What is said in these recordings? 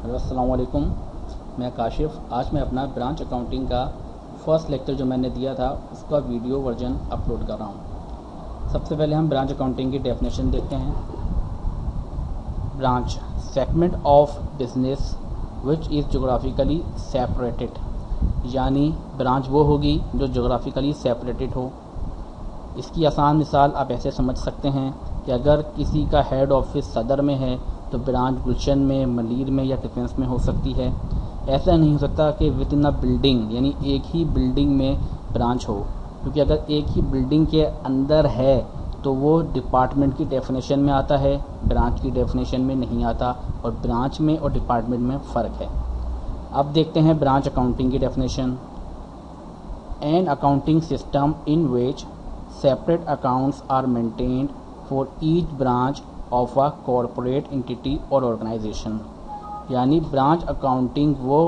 Hello अस्सलाम वालेकुम। मैं काशिफ़। आज मैं अपना ब्रांच अकाउंटिंग का फर्स्ट लेक्चर जो मैंने दिया था उसका वीडियो वर्जन अपलोड कर रहा हूँ। सबसे पहले हम ब्रांच अकाउंटिंग की डेफिनेशन देखते हैं। Branch segment of business which is geographically separated, यानी ब्रांच वो होगी जो जोग्राफिकली सेपरेटेड हो। इसकी आसान मिसाल आप ऐसे समझ सकते हैं कि अगर किसी का हेड ऑफिस सदर में है तो ब्रांच गुलशन में, मलीर में या डिफेंस में हो सकती है। ऐसा नहीं हो सकता कि विद इन अ बिल्डिंग, यानी एक ही बिल्डिंग में ब्रांच हो, क्योंकि अगर एक ही बिल्डिंग के अंदर है तो वो डिपार्टमेंट की डेफिनेशन में आता है, ब्रांच की डेफिनेशन में नहीं आता, और ब्रांच में और डिपार्टमेंट में फ़र्क है। अब देखते हैं ब्रांच अकाउंटिंग की definition. An accounting system in which separate accounts are maintained for each branch of a corporate entity or organization। यानी ब्रांच अकाउंटिंग वो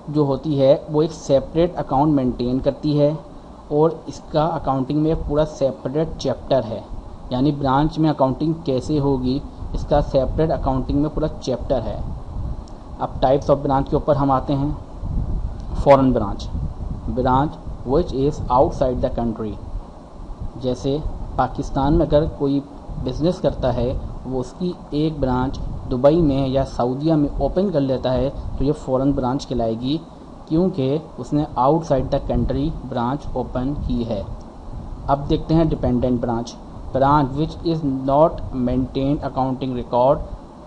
जो होती है वो एक सेपरेट अकाउंट मेंटेन करती है और इसका अकाउंटिंग में पूरा सेपरेट चैप्टर है। यानी ब्रांच में अकाउंटिंग कैसे होगी इसका सेपरेट अकाउंटिंग में पूरा चैप्टर है। अब टाइप्स ऑफ ब्रांच के ऊपर हम आते हैं। Foreign branch, branch which is outside the country. जैसे पाकिस्तान में अगर कोई बिज़नेस करता है वो उसकी एक ब्रांच दुबई में या सऊदीया में ओपन कर लेता है तो ये फॉरेन ब्रांच कहलाएगी, क्योंकि उसने outside the country branch open की है। अब देखते हैं dependent branch. Branch which is not maintain accounting record,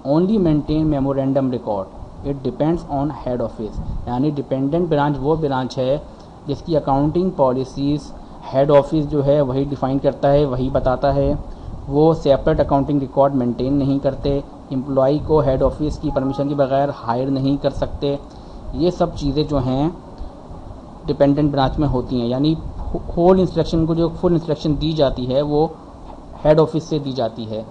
only maintain memorandum record, it depends on head office. यानी डिपेंडेंट ब्रांच वो ब्रांच है जिसकी अकाउंटिंग पॉलिसीज़ हेड ऑफिस जो है वही डिफ़ाइन करता है, वही बताता है। वो सेपरेट अकाउंटिंग रिकॉर्ड मेंटेन नहीं करते, एम्प्लॉई को हेड ऑफिस की परमिशन के बगैर हायर नहीं कर सकते। ये सब चीज़ें जो हैं डिपेंडेंट ब्रांच में होती हैं। यानी होल इंस्ट्रक्शन को जो फुल इंस्ट्रक्शन दी जाती है वो हेड ऑफिस से दी जाती है।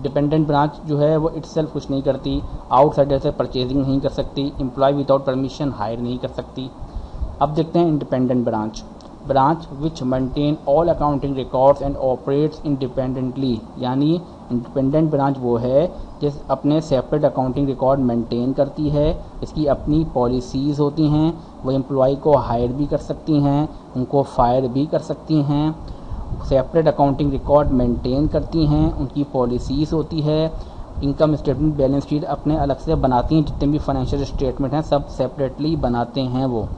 डिपेंडेंट ब्रांच जो है वो इटसेल्फ कुछ नहीं करती, आउटसाइडर से परचेजिंग नहीं कर सकती, एम्प्लॉय विदाउट परमिशन हायर नहीं कर सकती। अब देखते हैं independent branch. Branch which maintain all accounting records and operates independently. यानी इंडिपेंडेंट ब्रांच वो है जिस अपने सेपरेट अकाउंटिंग रिकॉर्ड मेंटेन करती है, इसकी अपनी पॉलिसीज़ होती हैं, वो एम्प्लॉय को हायर भी कर सकती हैं, उनको फायर भी कर सकती हैं। सेपरेट अकाउंटिंग रिकॉर्ड मेंटेन करती हैं, उनकी पॉलिसीज़ होती है। इनकम स्टेटमेंट, बैलेंस शीट अपने अलग से बनाती हैं, जितने भी फाइनेंशियल स्टेटमेंट हैं सब सेपरेटली बनाते हैं वो।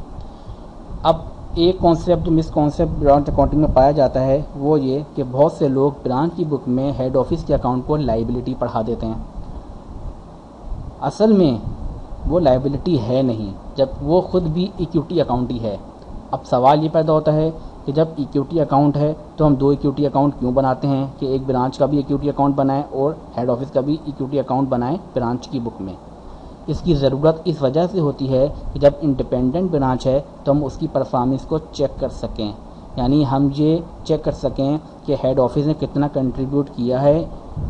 अब एक कॉन्सेप्ट मिसकॉन्सेप्ट ब्रांच अकाउंटिंग में पाया जाता है वो ये कि बहुत से लोग ब्रांच की बुक में हेड ऑफिस के अकाउंट को लाइबिलिटी पढ़ा देते हैं। असल में वो लाइबिलिटी है नहीं, जब वो खुद भी इक्विटी अकाउंट ही है। अब सवाल ये पैदा होता है कि जब इक्विटी अकाउंट है तो हम दो इक्विटी अकाउंट क्यों बनाते हैं कि एक ब्रांच का भी इक्विटी अकाउंट बनाएं और हेड ऑफिस का भी इक्विटी अकाउंट बनाएं ब्रांच की बुक में। इसकी ज़रूरत इस वजह से होती है कि जब इंडिपेंडेंट ब्रांच है तो हम उसकी परफॉर्मेंस को चेक कर सकें। यानी हम ये चेक कर सकें कि हेड ऑफिस ने कितना कंट्रीब्यूट किया है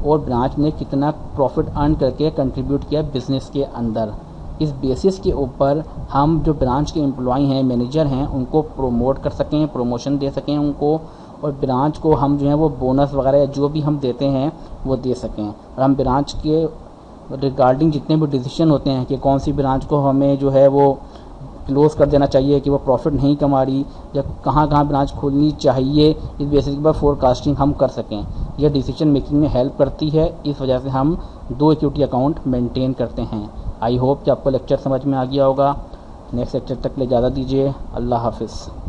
और ब्रांच ने कितना प्रॉफिट अर्न करके कंट्रीब्यूट किया बिज़नेस के अंदर। इस बेसिस के ऊपर हम जो ब्रांच के एम्प्लॉय हैं, मैनेजर हैं, उनको प्रमोट कर सकें, प्रमोशन दे सकें उनको, और ब्रांच को हम जो है वो बोनस वगैरह जो भी हम देते हैं वो दे सकें। और हम ब्रांच के रिगार्डिंग जितने भी डिसीजन होते हैं कि कौन सी ब्रांच को हमें जो है वो क्लोज़ कर देना चाहिए कि वो प्रॉफिट नहीं कमा रही, या कहाँ कहाँ ब्रांच खोलनी चाहिए, इस बेसिस पर फोरकास्टिंग हम कर सकें। यह डिसीजन मेकिंग में हेल्प करती है। इस वजह से हम दो इक्विटी अकाउंट मेंटेन करते हैं। आई होप कि आपको लेक्चर समझ में आ गया होगा। नेक्स्ट लेक्चर तक ले इजाज़त दीजिए। अल्लाह हाफिज़।